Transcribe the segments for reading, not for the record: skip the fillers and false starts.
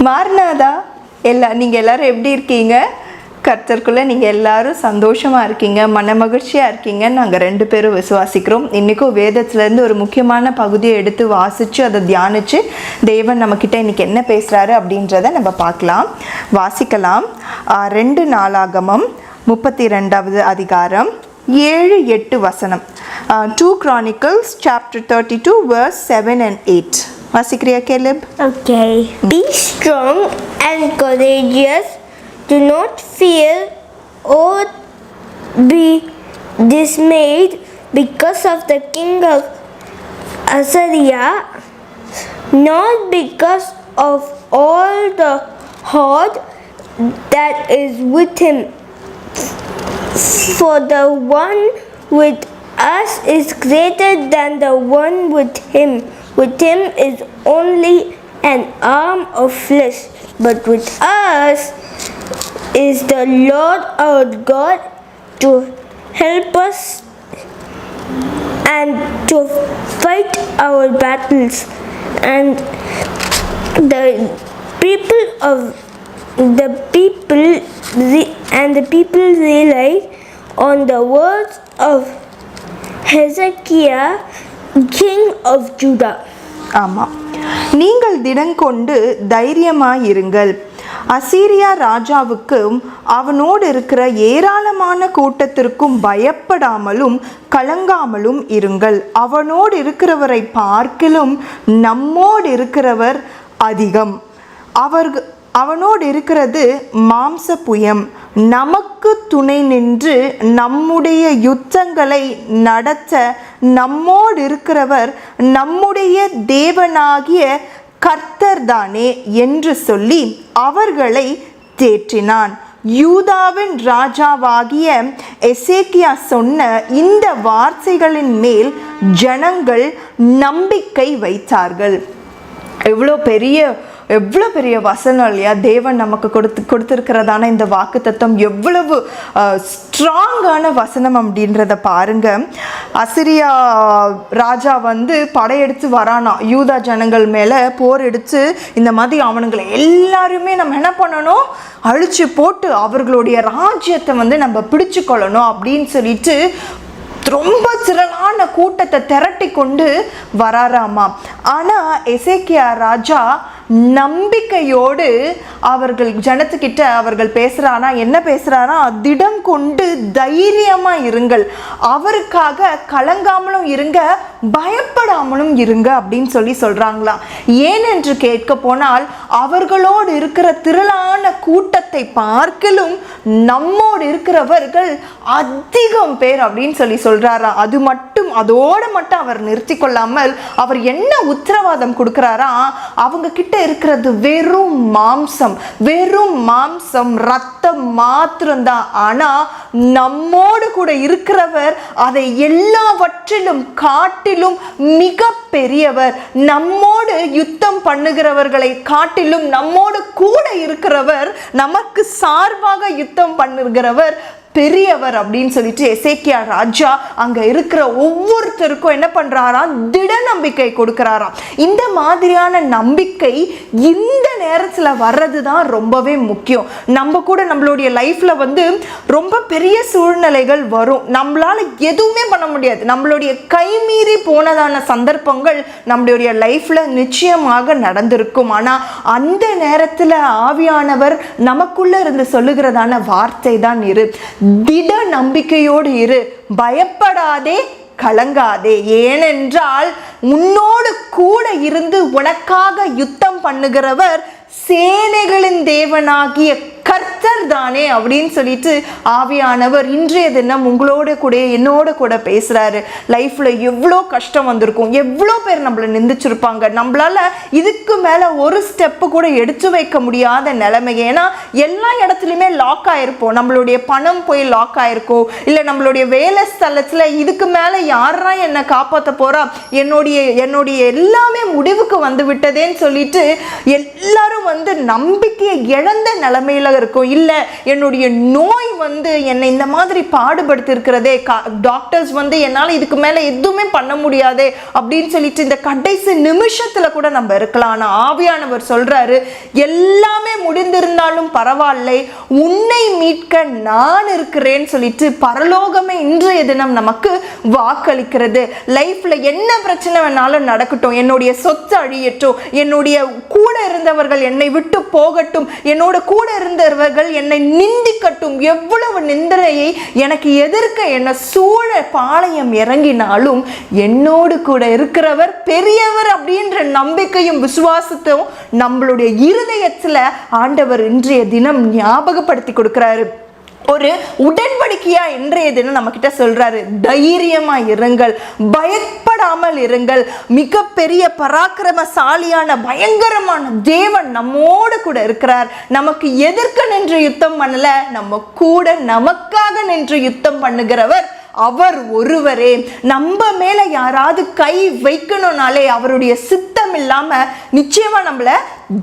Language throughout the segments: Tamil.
மார்னாதா நீங்கள் எல்லோரும் எப்படி இருக்கீங்க? கர்த்தருக்குள்ளே நீங்கள் எல்லோரும் சந்தோஷமாக இருக்கீங்க, மன மகிழ்ச்சியாக இருக்கீங்கன்னு நாங்கள் 2 பேரும் விசுவாசிக்கிறோம். இன்றைக்கும் வேதத்துலேருந்து ஒரு முக்கியமான பகுதியை எடுத்து வாசித்து அதை தியானித்து தேவன் நம்மக்கிட்ட இன்றைக்கி என்ன பேசுகிறாரு அப்படின்றத நம்ம பார்க்கலாம், வாசிக்கலாம். 2 நாளாகமம் 32வது அதிகாரம் 7-8 வசனம். 2 Chronicles chapter 32 verse 7 and 8. வாசிக்கிறியா கேலிப்? Okay. Be strong and courageous. Do not fear or be dismayed because of the king of Assyria, nor because of all the horde that is with him. For the one with us is greater than the one with him. With him is only an arm of flesh, but with us is the Lord our God to help us and to fight our battles. And the people relied on the words of Hezekiah, king of Judah. ஆமாம், நீங்கள் திடங்கொண்டு தைரியமாயிருங்கள். அசீரியா ராஜாவுக்கும் அவனோடு இருக்கிற ஏராளமான கூட்டத்திற்கும் பயப்படாமலும் கலங்காமலும் இருங்கள். அவனோடு இருக்கிறவரை பார்க்கிலும் நம்மோடு இருக்கிறவர் அதிகம். அவனோடு இருக்கிறது மாம்ச புயம். நமக்கு துணை நின்று நம்முடைய யுத்தங்களை நடத்த நம்மோடு இருக்கிறவர் நம்முடைய தேவனாகிய கர்த்தர்தானே என்று சொல்லி அவர்களை தேற்றினான். யூதாவின் ராஜாவாகிய எசேக்கியா சொன்ன இந்த வார்த்தைகளின் மேல் ஜனங்கள் நம்பிக்கை வைத்தார்கள். எவ்வளோ பெரிய வசனம் இல்லையா? தேவன் நமக்கு கொடுத்துருக்கிறதான இந்த வாக்கு தத்துவம் எவ்வளவு ஸ்ட்ராங்கான வசனம் அப்படின்றத பாருங்க. அசிரியா ராஜா படையெடுத்து வரானா, யூதா ஜனங்கள் மேலே போர் எடுத்து இந்த மாதிரி அவனுங்களை எல்லாருமே நம்ம என்ன பண்ணணும், அழிச்சு போட்டு அவர்களுடைய ராஜ்யத்தை நம்ம பிடிச்சு கொள்ளணும் அப்படின்னு சொல்லிட்டு ரொம்ப திரளான கூட்டத்தை திரட்டி கொண்டு வராராமா. ஆனால் எசேக்கியா ராஜா நம்பிக்கையோடு அவர்கள் ஜனத்துக்கிட்ட அவர்கள் பேசுகிறானா, என்ன பேசுகிறானா, திடம் கொண்டு தைரியமாக இருங்கள், அவருக்காக கலங்காமலும் இருங்க, பயப்படாமலும் இருங்க அப்படின்னு சொல்கிறாங்களாம். ஏனென்று கேட்க போனால் அவர்களோடு இருக்கிற திரளான கூட்டத்தை பார்க்கலும் நம்மோடு இருக்கிறவர்கள் அதிகம் பேர் அப்படின்னு சொல்றாரா. அதோடு மட்டும் அவர் நிறுத்தி கொள்ளாமல் அவர் என்ன உத்தரவாதம் கொடுக்கிறாரா, அவங்க கிட்ட இருக்கிறது வெறும் மாம்சம் ரத்தம் மாத்திரம்தான். ஆனா நம்மோடு கூட இருக்கிறவர் அதை எல்லாவற்றிலும் காட்டிலும் மிக பெரியவர். நம்மோடு யுத்தம் பண்ணுகிறவர்களை காட்டிலும் நம்மோடு கூட இருக்கிறவர், நமக்கு சார்பாக யுத்தம் பண்ணுகிறவர் பெரியவர் அப்படின்னு சொல்லிட்டு எசேக்கியா ராஜா அங்க இருக்கிற ஒவ்வொருத்தருக்கும் என்ன பண்றாராம், திட நம்பிக்கை கொடுக்கிறாராம். இந்த மாதிரியான நம்பிக்கை இந்த நேரத்துல வர்றதுதான் ரொம்பவே முக்கியம். நம்ம கூட நம்மளுடைய லைஃப்ல ரொம்ப பெரிய சூழ்நிலைகள் வரும், நம்மளால எதுவுமே பண்ண முடியாது, நம்மளுடைய கைமீறி போனதான சந்தர்ப்பங்கள் நம்மளுடைய லைஃப்ல நிச்சயமாக நடந்திருக்கும். ஆனா அந்த நேரத்துல ஆவியானவர் நமக்குள்ள இருந்து சொல்லுகிறதான வார்த்தை தான் இரு, திட நம்பிக்கையோடு இரு, பயப்படாதே, கலங்காதே, ஏனென்றால் உன்னோடு கூட இருந்து உனக்காக யுத்தம் பண்ணுகிறவர் சேனைகளின் தேவனாகிய கர்த்தர் தானே அப்படின்னு சொல்லிட்டு ஆவியானவர் இன்றைய தினம் உங்களோட கூட என்னோட கூட பேசுறாரு. லைஃப்ல எவ்வளோ கஷ்டம் வந்திருக்கும், எவ்வளோ பேர் நம்மளை நிந்திச்சிருப்பாங்க, நம்மளால இதுக்கு மேல ஒரு ஸ்டெப்பு கூட எடுத்து வைக்க முடியாத நிலைமை. ஏன்னா எல்லா இடத்துலையுமே லாக் ஆயிருப்போம், நம்மளுடைய பணம் போய் லாக் ஆயிருக்கோம், இல்லை நம்மளுடைய வேலை ஸ்தலத்துல இதுக்கு மேல யாரா என்னை காப்பாற்ற போறா, என்னுடைய எல்லாமே முடிவுக்கு வந்து விட்டதேன்னு சொல்லிட்டு எல்லாரும் நம்பிக்கையை இழந்த நிலைமையில இருக்கும். இல்லை என்னுடைய நோய் வந்து என்னை இந்த மாதிரி பாடுபடுத்தி இருக்கிறதே, டாக்டர்ஸ் வந்து என்னால் இதுக்கு மேலே எதுவுமே பண்ண முடியாதே அப்படின்னு சொல்லிட்டு இந்த கடைசி நிமிஷத்துல கூட நம்ம இருக்கலாம். ஆனால் ஆவியானவர் சொல்றாரு, எல்லாமே முடிந்திருந்தாலும் பரவாயில்லை, உன்னை மீட்க நான் இருக்கிறேன்னு சொல்லிட்டு பரலோகமே இன்றைய தினம் நமக்கு வாக்களிக்கிறது. லைஃப்ல என்ன பிரச்சனை வேணாலும் நடக்கட்டும், என்னுடைய சொத்து அழியட்டும், என்னுடைய கூட இருந்தவர்கள் என்னை விட்டு போகட்டும், என்னோட கூட இருந்தவர்கள் என்னை நிந்திக்கட்டும், எவ்வளவு நிந்தனையை எனக்கு எதிர்க்க என்ன சூழ பாளையம் இறங்கினாலும் என்னோடு கூட இருக்கிறவர் பெரியவர் அப்படின்ற நம்பிக்கையும் விசுவாசத்தையும் நம்மளுடைய இருதயத்துல ஆண்டவர் இன்றைய தினம் ஞாபகப்படுத்தி கொடுக்கிறாரு. ஒரு உடன்படிக்கையா இன்றைய தினம் நம்ம கிட்ட சொல்றாரு, தைரியமா இருங்கள், பயப்படாமல் இருங்கள், மிகப்பெரிய பராக்கிரமசாலியான பயங்கரமான தேவன் நம்மோடு கூட இருக்கிறார். நமக்கு எதிர்க்க நின்று யுத்தம் பண்ணல, நம்ம கூட நமக்காக நின்று யுத்தம் பண்ணுகிறவர் அவர் ஒருவரே. நம்ம மேல யாராவது கை வைக்கணும்னாலே அவருடைய சித்தம் இல்லாம நிச்சயமா நம்மள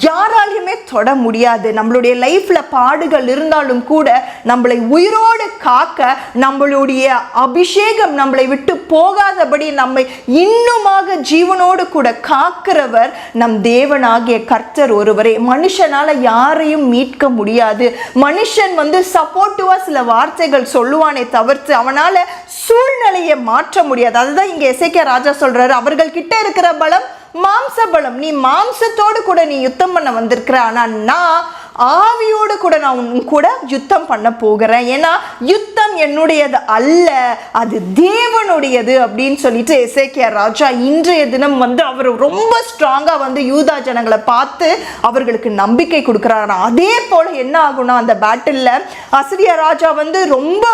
யாராலையுமே தொட முடியாது. நம்மளுடைய லைஃப்ல பாடுகள் இருந்தாலும் கூட நம்மளை உயிரோடு காக்க, நம்மளுடைய அபிஷேகம் நம்மளை விட்டு போகாதபடி நம்மை இன்னுமாக ஜீவனோடு கூட காக்கிறவர் நம் தேவனாகிய கர்த்தர் ஒருவரே. மனுஷனால யாரையும் மீட்க முடியாது. மனுஷன் வந்து சப்போர்ட்டிவா சில வார்த்தைகள் சொல்லுவானே தவிர்த்து அவனால சூழ்நிலையை மாற்ற முடியாது. அதுதான் இங்க எசேக்கியா ராஜா சொல்றாரு, அவர்கள் கிட்ட இருக்கிற பலம் மாம்ச பலம். நீ மாம்சத்தோடு கூட நீ யுத்தம் பண்ண வந்திருக்கிற, ஆனா நான் ஆவியோடு கூட நான் உன் கூட யுத்தம் பண்ண போகிறேன். ஏன்னா யுத்தம் என்னுடையது அல்ல, அது தேவனுடையது அப்படின்னு சொல்லிட்டு எசேக்கியா ராஜா இன்றைய தினம் வந்து அவர் ரொம்ப ஸ்ட்ராங்கா வந்து யூதா ஜனங்களை பார்த்து அவர்களுக்கு நம்பிக்கை கொடுக்கிறார். அதே போல என்ன ஆகும்னா, அந்த பேட்டில்ல அசிரியா ராஜா வந்து ரொம்ப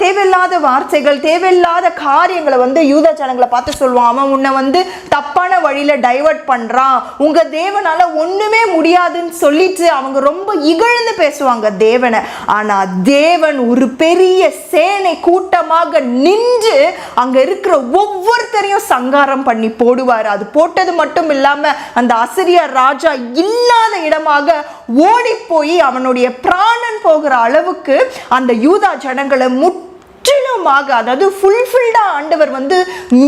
தேவையில்லாத வார்த்தைகள், தேவையில்லாத காரியங்களை வந்து யூதா ஜனங்களை பார்த்து சொல்லுவான். அவன் உன்னை வந்து தப்பான வழியில டைவர்ட் பண்றான், உங்க தேவனால ஒண்ணுமே முடியாதுன்னு சொல்லிட்டு அவங்க ரொம்ப இகழ்ந்து பேசுவாங்க தேவனை. ஆனா தேவன் ஒரு பெரிய சேனை கூட்டமாக நின்று அங்க இருக்கிற ஒவ்வொருத்தரையும் சங்காரம் பண்ணி போடுவார். அது போட்டது மட்டும் இல்லாம அந்த அசிரியா ராஜா இல்லாத இடமாக ஓடி போய் அவனுடைய பிராணன் போகிற அளவுக்கு அந்த யூதா ஜனங்களை முற்றிலுமாக, அதாவது ஃபுல்ஃபில்டா ஆண்டவர் வந்து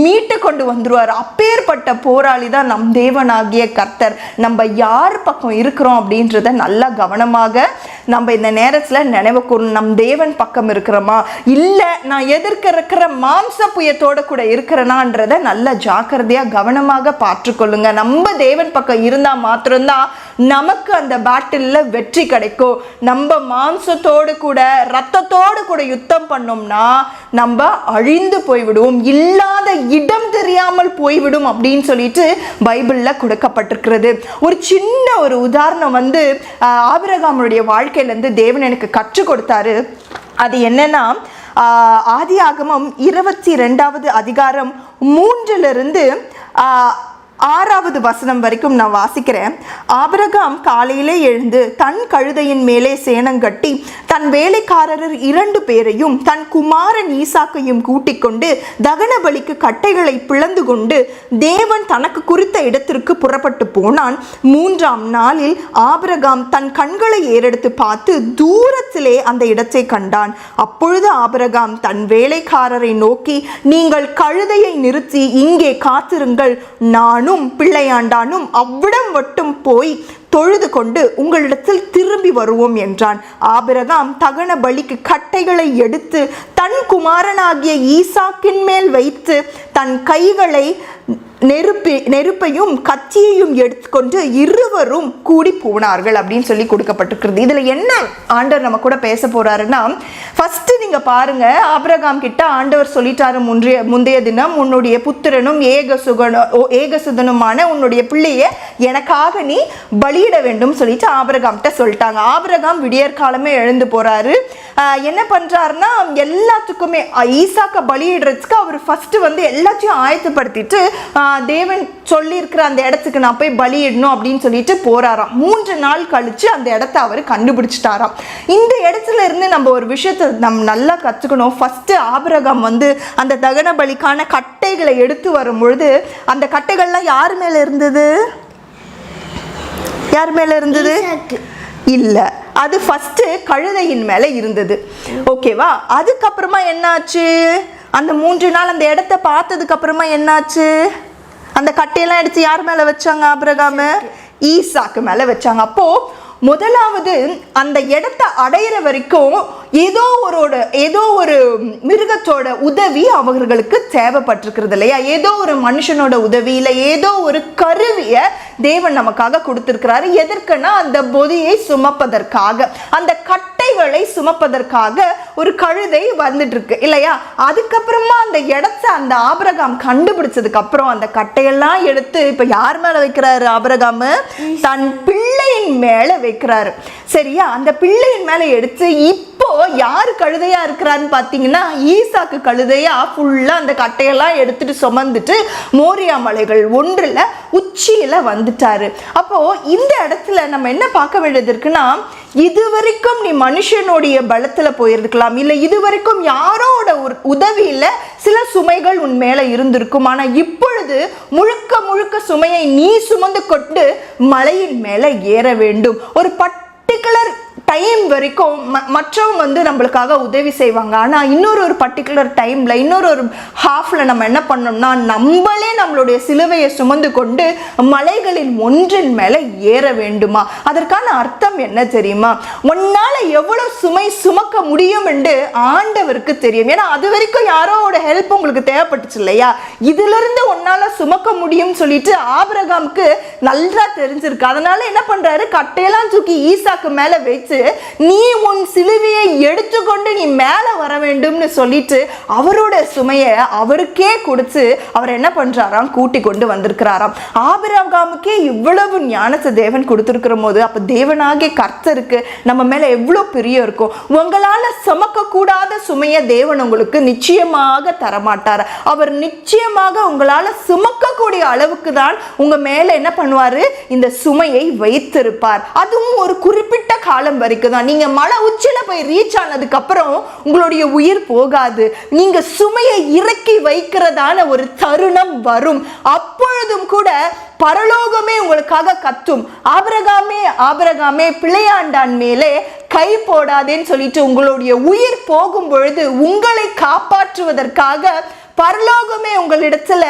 மீட்டு கொண்டு வந்துருவார். அப்பேற்பட்ட போராளி தான் நம் தேவனாகிய கர்த்தர். நம்ம யார் பக்கம் இருக்கிறோம் அப்படின்றத நல்லா கவனமாக நம்ம இந்த நேரத்தில் நினைவு கூறணும். நம் தேவன் பக்கம் இருக்கிறோமா, இல்லை நான் எதிர்க்க இருக்கிற மாம்ச புயத்தோட கூட இருக்கிறனான்றத நல்ல ஜாக்கிரதையா கவனமாக பார்த்துக்கொள்ளுங்க. நம்ம தேவன் பக்கம் இருந்தா மாத்திரம்தான் நமக்கு அந்த பேட்டில்ல வெற்றி கிடைக்கும். நம்ம மாம்சத்தோடு கூட ரத்தத்தோடு கூட யுத்தம் பண்ணோம்னா நம்ம அழிந்து போய்விடுவோம், இல்லாத இடம் தெரியாமல் போய்விடும் அப்படின்னு சொல்லிட்டு பைபிள்ல கொடுக்கப்பட்டிருக்கிறது. ஒரு சின்ன ஒரு உதாரணம் வந்து ஆபிரகாமுடைய வாழ்க்கையில இருந்து தேவன் எனக்கு கற்றுக் கொடுத்தாரு. அது என்னன்னா, ஆதியாகமம் 22வது அதிகாரம் 3லிருந்து 6வது வசனம் வரைக்கும் நான் வாசிக்கிறேன். ஆபிரகாம் காலையிலே எழுந்து தன் கழுதையின் மேலே சேணங்கட்டி தன் வேலைக்காரர் 2 பேரையும் தன் குமாரன் ஈசாக்கையும் கூட்டிக் கொண்டு தகன பலிக்கு கட்டைகளை பிளந்து கொண்டு தேவன் தனக்கு குறித்த இடத்திற்கு புறப்பட்டு போனான். 3ஆம் நாளில் ஆபிரகாம் தன் கண்களை ஏறெடுத்து பார்த்து தூரத்திலே அந்த இடத்தை கண்டான். அப்பொழுது ஆபிரகாம் தன் வேலைக்காரரை நோக்கி, நீங்கள் கழுதையை நிறுத்தி இங்கே காத்திருங்கள், நானும் பிள்ளையாண்டானும் அவ்விடம் மட்டும் போய் தொழுது கொண்டு உங்களிடத்தில் திரும்பி வருவோம் என்றான். ஆபிரகாம் தகன பலிக்கு கட்டைகளை எடுத்து தன் குமாரனாகிய ஈசாக்கின் மேல் வைத்து தன் கைகளை நெருப்பையும் கத்தியையும் எடுத்துக்கொண்டு இருவரும் கூடி போனார்கள் அப்படின்னு சொல்லி கொடுக்கப்பட்டிருக்கிறது. இதுல என்ன ஆண்டவர் நம்ம கூட பேச போறாருன்னா, ஃபர்ஸ்ட் நீங்க பாருங்க, ஆபிரகாம் கிட்ட ஆண்டவர் சொல்லிட்டாரு, முந்தைய தினம் உன்னுடைய புத்திரனும் ஏகசுதனுமான உன்னுடைய பிள்ளைய எனக்காக நீ பலியிட வேண்டும் சொல்லிட்டு ஆபிரகாம்கிட்ட சொல்லிட்டாங்க. ஆபிரகாம் விடியற் காலமே எழுந்து போறாரு. என்ன பண்றாருன்னா, எல்லாத்துக்குமே ஈசாக்க பலியிடுறதுக்கு அவர் ஃபர்ஸ்ட் வந்து எல்லாத்தையும் ஆயத்தப்படுத்திட்டு தேவன் சொல்லியிருக்கிற அந்த இடத்துக்கு நான் போய் பலியிடணும் அப்படின்னு சொல்லிட்டு போறாராம். 3 நாள் கழிச்சு அந்த இடத்த அவர் கண்டுபிடிச்சிட்டாராம். இந்த இடத்துல இருந்து நம்ம ஒரு விஷயத்தை நம்ம நல்லா கத்துக்கணும். ஃபர்ஸ்ட் ஆபிரகாம் வந்து அந்த தகன பலிக்கான கட்டைகளை எடுத்து வரும் பொழுது அந்த கட்டைகள்லாம் யார் மேல இருந்தது? யார் மேல இருந்தது? இல்ல, அது ஃபர்ஸ்ட் கழுதையின் மேல இருந்தது. ஓகேவா? அதுக்கப்புறமா என்னாச்சு? அந்த 3 நாள் அந்த இடத்த பார்த்ததுக்கு அப்புறமா என்னாச்சு? அந்த கட்டையெல்லாம் எடுத்து யார் மேல வச்சாங்க? ஆபிரகாம் ஈசாக்கு மேல வச்சாங்க. அப்போ முதலாவது அந்த இடத்தை அடையிற வரைக்கும் ஏதோ ஒரு மிருகத்தோட உதவி அவர்களுக்கு தேவைப்பட்டிருக்கிறது இல்லையா? ஏதோ ஒரு மனுஷனோட உதவி, இல்லை ஏதோ ஒரு கருவியை தேவன் நமக்காக கொடுத்திருக்கிறாரு. எதற்குன்னா அந்த பொதியை சுமப்பதற்காக, அந்த கட்டைகளை சுமப்பதற்காக ஒரு கழுதை வந்துட்டு இருக்கு இல்லையா? அதுக்கப்புறமா அந்த இடத்தை அந்த ஆபிரகாம் கண்டுபிடிச்சதுக்கு அப்புறம் அந்த கட்டையெல்லாம் எடுத்து இப்ப யார் மேல வைக்கிறாரு? ஆபிரகாம் தன் பிள்ளையின் மேல வைக்கிறாரு. சரியா? அந்த பிள்ளையின் மேல எடுத்து இப்போ யாரு கழுதையா இருக்கிறாருன்னு பாத்தீங்கன்னா ஈசாக்கு கழுதையா ஃபுல்லா அந்த கட்டையெல்லாம் எடுத்துட்டு சுமந்துட்டு மோரியா மலைகள் ஒன்றுல உச்சியில வந்துட்டாரு. அப்போ இந்த இடத்துல நம்ம என்ன பார்க்க வேண்டியது இருக்குன்னா, இதுவரைக்கும் நீ மனுஷனுடைய பலத்துல போயிருக்கலாம், இல்ல இதுவரைக்கும் யாரோட உதவியில சில சுமைகள் உன் மேல இருந்திருக்கும். ஆனா இப்பொழுது முழுக்க முழுக்க சுமையை நீ சுமந்து கொண்டு மலையின் மேல ஏற வேண்டும். ஒரு பர்டிகுலர் டைம் வரைக்கும் மற்றவங்க நம்மளுக்காக உதவி செய்வாங்க. ஆனா இன்னொரு பர்டிகுலர் டைம்ல இன்னொரு ஹாஃப்ல நம்ம என்ன பண்ணோம்னா நம்மளே நம்மளுடைய சிலுவையை சுமந்து கொண்டு மலைகளின் ஒன்றின் மேல ஏற வேண்டுமா? அதற்கான அர்த்தம் என்ன தெரியுமா? உன்னால எவ்வளவு சுமை சுமக்க முடியும் என்று ஆண்டவருக்கு தெரியும். ஏன்னா அது வரைக்கும் யாரோட ஹெல்ப் உங்களுக்கு தேவைப்பட்டுச்சு இல்லையா? இதுல இருந்து உன்னால சுமக்க முடியும் சொல்லிட்டு ஆபிரகாமுக்கு நல்லா தெரிஞ்சிருக்கு. அதனால என்ன பண்றாரு? கட்டையெல்லாம் தூக்கி ஈசாக்கு மேல வச்சு நீ உன் சிலுவையை எடுத்துக்கொண்டு நீ மேல வர வேண்டும்னு சொல்லிட்டு அவரோட சுமையை அவருக்கே கொடுத்து அவர் என்ன பண்றாராம்? கூட்டி கொண்டு வந்திருக்கிறாராம். ஆபிரகாமுக்கே இவ்வளவு ஞானத்தை தேவன் கொடுத்திருக்கிற போது அப்ப தேவனாகிய கர்த்தருக்கு நம்ம மேல எவ்வளவு பிரியம் இருக்கும். உங்களால சுமக்க கூடாத சுமையை தேவன் உங்களுக்கு நிச்சயமாக தரமாட்டார். அவர் நிச்சயமாக உங்களால சுமக்கக்கூடிய அளவுக்கு தான் உங்க மேல என்ன பண்ணுவாரு? இந்த சுமையை வைத்திருப்பார். அதுவும் ஒரு குறிப்பிட்ட காலம் வரைக்கும் தான். நீங்க மலை உச்சில போய் ரீச் ஆனதுக்கு அப்புறம் உங்களுடைய உயிர் போகாது. நீங்க சுமையை இறக்கி வைக்கிறதான ஒரு தருணம் வரும். அப்பொழுதும் கூட பரலோகமே உங்களுக்காக கத்தும், ஆபிரகாமே ஆபிரகாமே பிள்ளையாண்டான் மேலே கை போடாதேன்னு சொல்லிட்டு உங்களுடைய உயிர் போகும் பொழுது உங்களை காப்பாற்றுவதற்காக பரலோகமே உங்களிடத்துல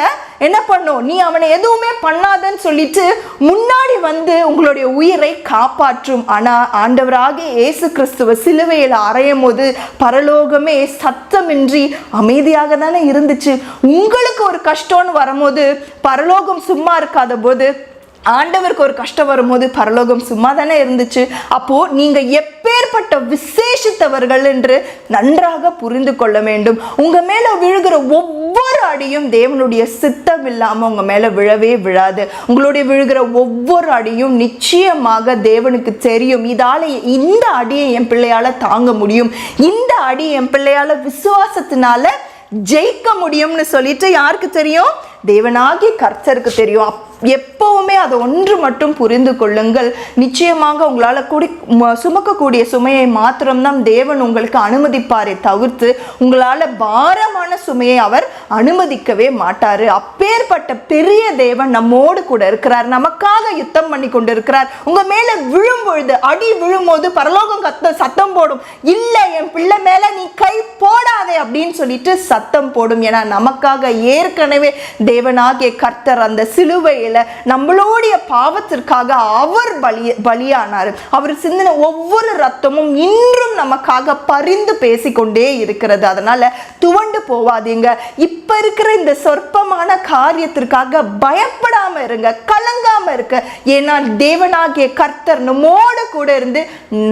என்ன பண்ணும்? நீ அவனை எதுவுமே பண்ணாதன்னு சொல்லிட்டு முன்னாடி வந்து உங்களுடைய உயிரை காப்பாற்றும். ஆனா ஆண்டவராகிய இயேசு கிறிஸ்துவ சிலுவையில் அறையும் போது பரலோகமே சத்தமின்றி அமைதியாக தானே இருந்துச்சு. உங்களுக்கு ஒரு கஷ்டம்னு வரும்போது பரலோகம் சும்மா இருக்காத போது, ஆண்டவருக்கு ஒரு கஷ்டம் வரும்போது பரலோகம் சும்மா தானே இருந்துச்சு. அப்போ நீங்க எப்பேற்பட்ட விசேஷித்தவர்கள் என்று நன்றாக புரிந்து கொள்ள வேண்டும். உங்க மேல விழுகிற ஒவ்வொரு அடியும் தேவனுடைய சித்தம் இல்லாம உங்க மேல விழவே விழாது. உங்களுடைய விழுகிற ஒவ்வொரு அடியும் நிச்சயமாக தேவனுக்கு தெரியும். இதால இந்த அடியை என் பிள்ளையால தாங்க முடியும், இந்த அடி என் பிள்ளையால விசுவாசத்தினால ஜெயிக்க முடியும்னு சொல்லிட்டு யாருக்கு தெரியும்? தேவனாகிய கர்த்தருக்கு தெரியும். எப்பவுமே அதை ஒன்று மட்டும் புரிந்து கொள்ளுங்கள். நிச்சயமாக உங்களால் சுமக்கக்கூடிய சுமையை மாத்திரம்தான் தேவன் உங்களுக்கு அனுமதிப்பாரே தவிர்த்து உங்களால் பாரமான சுமையை அவர் அனுமதிக்கவே மாட்டாரு. அப்பேற்பட்ட பெரிய தேவன் நம்மோடு கூட இருக்கிறார், நமக்காக யுத்தம் பண்ணி கொண்டு இருக்கிறார். உங்க மேல விழும் பொழுது, அடி விழும்போது பரலோகம் சத்தம் போடும், இல்ல என் பிள்ளை மேல நீ கை போடாதே அப்படின்னு சொல்லிட்டு சத்தம் போடும். ஏன்னா நமக்காக ஏற்கனவே தேவனாகிய கர்த்தர் அந்த சிலுவையில் நம்மளுடைய பாவத்திற்காக அவர் பலியானார். அவர் சிந்தின ஒவ்வொரு ரத்தமும் இன்றும் நமக்காக பரிந்து பேசிக்கொண்டே இருக்கிறது. அதனால துவண்டு போவாதீங்க. இப்ப இருக்கிற இந்த சொற்பமான காரியத்திற்காக பயப்படாம இருங்க, கலங்காம இருக்க. ஏன்னா தேவனாகிய கர்த்தர் நம்மோடு கூட இருந்து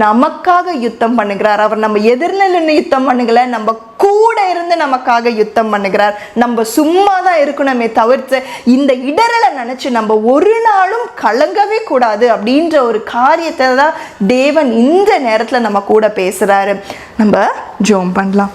நமக்காக யுத்தம் பண்ணுகிறார். அவர் நம்ம எதிர்நிலை யுத்தம் பண்ணுகல, நம்ம கூட இருந்து நமக்காக யுத்தம் பண்ணுகிறார். நம்ம சும்மா தான் இருக்கணுமே தவிர்த்து இந்த இடரலை நினைச்சு நம்ம ஒரு நாளும் கலங்கவே கூடாது அப்படின்ற ஒரு காரியத்தை தான் தேவன் இந்த நேரத்துல நம்ம கூட பேசுறாரு. நம்ம ஜெபம் பண்ணலாம்.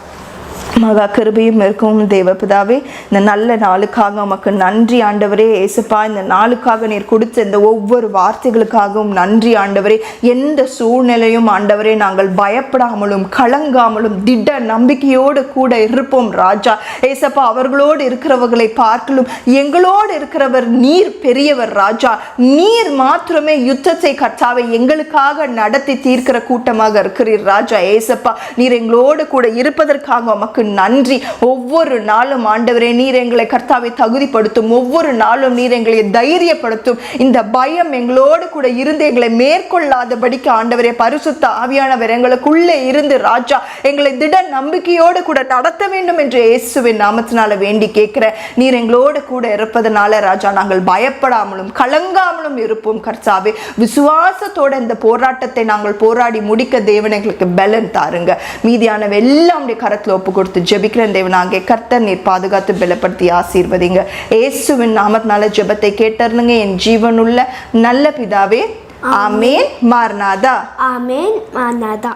மகா கிருபையும் இருக்கும் தேவபிதாவே, இந்த நல்ல நாளுக்காக உமக்கு நன்றி ஆண்டவரே. ஏசப்பா, இந்த நாளுக்காக நீர் கொடுத்த இந்த ஒவ்வொரு வார்த்தைகளுக்காகவும் நன்றி ஆண்டவரே. எந்த சூழ்நிலையும் ஆண்டவரே நாங்கள் பயப்படாமலும் கலங்காமலும் திட நம்பிக்கையோடு கூட இருப்போம் ராஜா. ஏசப்பா, அவர்களோடு இருக்கிறவர்களை பார்க்கலும் எங்களோடு இருக்கிறவர் நீர் பெரியவர் ராஜா. நீர் மாத்திரமே யுத்தத்தை கர்த்தாவை எங்களுக்காக நடத்தி தீர்க்கிற கூட்டமாக இருக்கிறீர் ராஜா. ஏசப்பா, நீர் எங்களோடு கூட இருப்பதற்காக உமக்கு நன்றி. ஒவ்வொரு நாளும் ஆண்டவரே நீர் எங்களை கர்த்தாவை தகுதிப்படுத்தும். ஒவ்வொரு நாளும் நீர் எங்களை தைரியப்படுத்தும். இந்த பயம் எங்களோடு கூட இருந்து எங்களை மேற்கொள்ளாதபடிக்கு ஆண்டவரே பரிசுத்த ஆவியானவர் எங்களுக்குள்ளே இருந்து ராஜா எங்களை திட நம்பிக்கையோடு கூட நடத்த வேண்டும் என்று இயேசுவின் நாமத்தினால வேண்டி கேட்கிறேன். நீர் எங்களோடு கூட இருப்பதனால ராஜா நாங்கள் பயப்படாமலும் கலங்காமலும் இருப்போம் கர்த்தாவே. விசுவாசத்தோட இந்த போராட்டத்தை நாங்கள் போராடி முடிக்க தேவன் எங்களுக்கு பலன் தாருங்க. மீதியானவை எல்லாம் கரத்தில் ஒப்பு கொடுத்து ஜெபிக்கிறேன் தேவனாகிய கர்த்தர் நீர் பாதுகாத்து பலப்படுத்தி ஆசீர்வதிங்க. இயேசுவின் நாமத்தினால ஜெபத்தை கேட்டருங்க என் ஜீவனுள்ள நல்ல பிதாவே. ஆமேன். மார்நாதா. ஆமேன். மார்நாதா.